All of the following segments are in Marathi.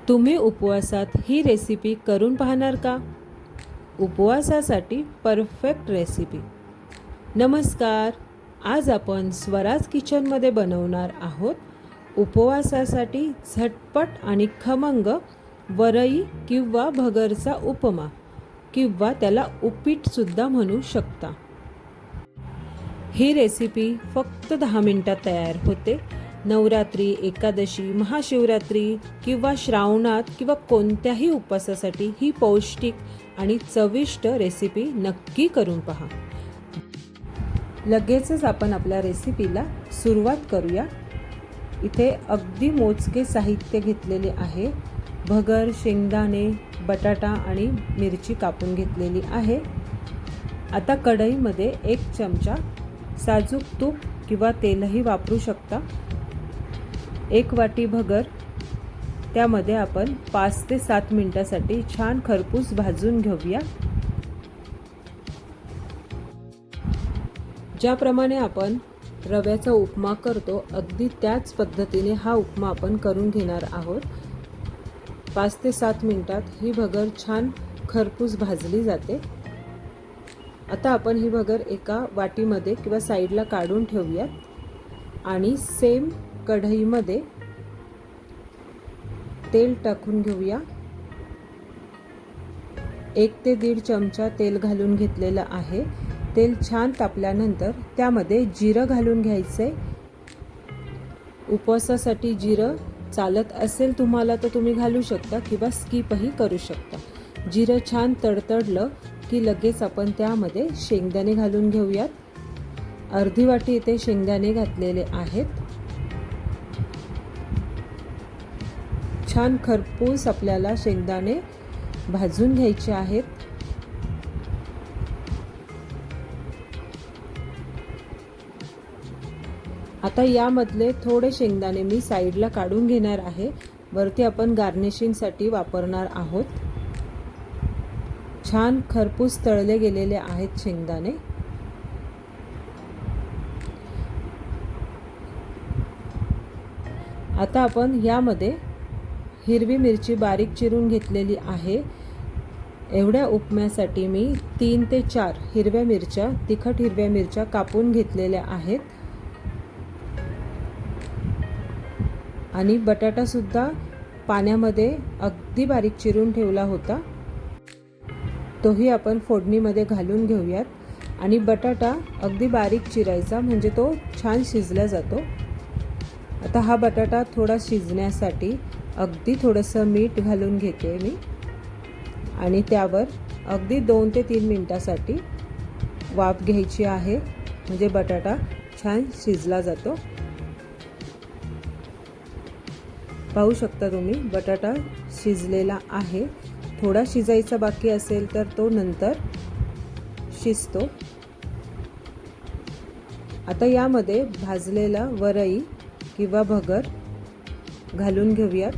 तुम्ही उपवासात ही रेसिपी करून पाहणार का? उपवासासाठी परफेक्ट रेसिपी. नमस्कार, आज आपण स्वराज किचनमध्ये बनवणार आहोत उपवासासाठी झटपट आणि खमंग वरई किंवा भगरचा उपमा, किंवा त्याला उपीटसुद्धा म्हणू शकता. ही रेसिपी फक्त 10 मिनिटात तयार होते. नवरात्री, एकादशी, महाशिवरात्री किंवा श्रावणात किंवा कोणत्याही उपवासासाठी ही पौष्टिक आणि चविष्ट रेसिपी नक्की करून पहा. लगेचच आपण आपल्या रेसिपीला सुरुवात करूया. इथे अगदी मोजके साहित्य घेतलेले आहे. भगर, शेंगदाणे, बटाटा आणि मिरची कापून घेतलेली आहे. आता कढईमध्ये 1 चमचा साजूक तूप किंवा तेलही वापरू शकता. 1 वाटी भगर, त्यामध्ये आपण 5 ते 7 मिनिटासाठी छान खरपूस भाजून घेऊया. ज्याप्रमाणे आपण रव्याचा उपमा करतो अगदी त्याच पद्धतीने हा उपमा आपण करून घेणार आहोत. 5 ते 7 मिनिटात ही भगर छान खरपूस भाजली जाते. आता आपण ही भगर एका वाटीमध्ये किंवा साईडला काढून ठेवूयात आणि सेम कढईमध्ये तेल टाकून घेऊया. 1 ते 1.5 चमचा तेल घालून घेतलेलं आहे. तेल छान तापल्यानंतर त्यामध्ये जिरं घालून घ्यायचंय. उपवासासाठी जिरं चालत असेल तुम्हाला तर तुम्ही घालू शकता किंवा स्किपही करू शकता. जिरं छान तडतडलं की लगेच आपण त्यामध्ये शेंगदाणे घालून घेऊयात. अर्धी वाटी इथे शेंगदाणे घातलेले आहेत. छान खरपूस आपल्याला शेंगदाणे भाजून घ्यायचे आहेत. आता यामधले थोडे शेंगदाणे मी साईडला काढून घेणार आहे. वरती आपण गार्निशिंगसाठी वापरणार आहोत. छान खरपूस तळले गेलेले आहेत शेंगदाणे. आता आपण यामध्ये हिरवी मिरची बारीक चिरून घेतलेली आहे. एवढ्या उपम्यासाठी मी 3 ते 4 हिरव्या मिरच्या, तिखट हिरव्या मिरच्या कापून घेतलेल्या आहेत. आणि बटाटासुद्धा पाण्यामध्ये अगदी बारीक चिरून ठेवला होता, तोही आपण फोडणीमध्ये घालून घेऊयात. आणि बटाटा अगदी बारीक चिरायचा, म्हणजे तो छान शिजला जातो. आता हा बटाटा थोडा शिजण्यासाठी अगदी थोडंसं मीठ घालून घेते मी आणि त्यावर अगदी 2 ते 3 मिनिटासाठी वाफ घ्यायची आहे, म्हणजे बटाटा छान शिजला जातो. पाहू शकता तुम्ही बटाटा शिजलेला आहे. थोडा शिजायचा बाकी असेल तर तो नंतर शिजतो. आता यामध्ये भाजलेला वरई किंवा भगर घालून घेऊयात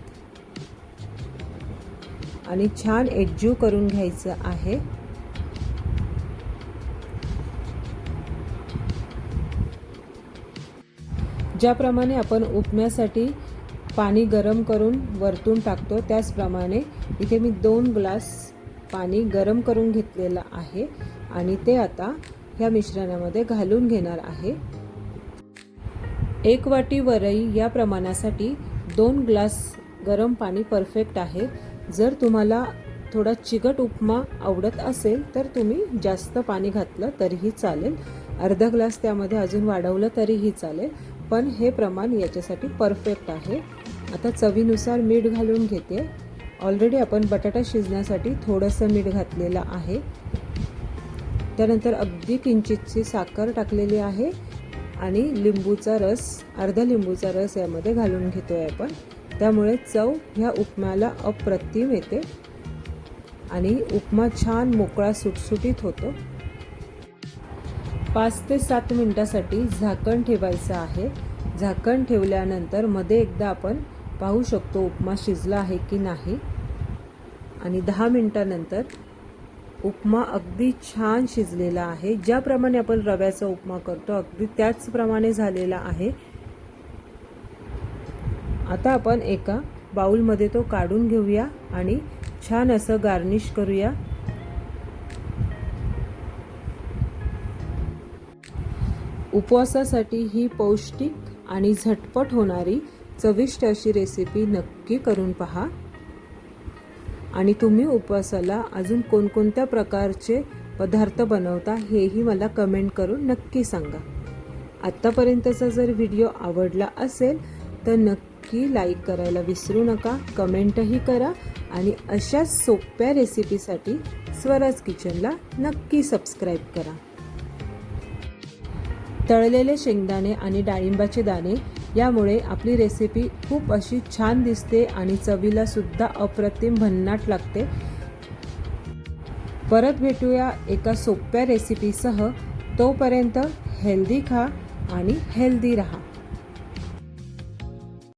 आणि छान एकजीव करून घ्यायचं आहे. ज्याप्रमाणे आपण उपम्यासाठी पाणी गरम करून वरतून टाकतो त्याचप्रमाणे इथे मी 2 ग्लास पाणी गरम करून घेतलेलं आहे आणि ते आता ह्या मिश्रणामध्ये घालून घेणार आहे. 1 वाटी वरई या प्रमाणासाठी 2 ग्लास गरम पाणी परफेक्ट आहे. जर तुम्हाला थोडा चिकट उपमा आवडत असेल तर तुम्ही जास्त पाणी घातलं तरीही चालेल. अर्धा ग्लास त्यामध्ये अजून वाढवलं तरीही चालेल, पण हे प्रमाण याच्यासाठी परफेक्ट आहे. आता चवीनुसार मीठ घालून घेते. ऑलरेडी आपण बटाटा शिजण्यासाठी थोडंसं मीठ घातलेलं आहे. त्यानंतर अगदी किंचितची साखर टाकलेली आहे आणि लिंबूचा रस, अर्धा लिंबूचा रस यामध्ये घालून घेतोय आपण. त्यामुळे चव ह्या उपम्याला अप्रतिम येते आणि उपमा छान मोकळा सुटसुटीत होतो. 5 ते 7 मिनिटासाठी झाकण ठेवायचं आहे. झाकण ठेवल्यानंतर मध्ये एकदा आपण पाहू शकतो उपमा शिजला आहे की नाही. आणि 10 मिनिटानंतर उपमा अगदी छान शिजलेला आहे. ज्याप्रमाणे आपण रव्याचा उपमा करतो अगदी त्याचप्रमाणे झालेला आहे. आता आपण एका बाउलमध्ये तो काढून घेऊया आणि छान असं गार्निश करूया। उपवासासाठी ही पौष्टिक आणि झटपट होणारी चविष्ट अशी रेसिपी नक्की करून पहा। आणि तुम्ही उपवासाला अजून कोणकोणत्या प्रकारचे पदार्थ बनवता हेही मला कमेंट करून नक्की सांगा। आत्तापर्यंतचा जर व्हिडिओ आवडला असेल तर नक्की लाईक करायला विसरू नका, कमेंटही करा आणि अशाच सोप्या रेसिपीसाठी स्वराज किचनला नक्की सबस्क्राईब करा। तळलेले शेंगदाणे आणि डाळिंबाचे दाणे यामुळे आपली रेसिपी खूप अशी छान दिसते आणि चवीला सुद्धा अप्रतिम भन्नाट लागते। परत भेटूया एका सोप्या रेसिपीसह। तोपर्यंत हेल्दी खा आणि हेल्दी रहा।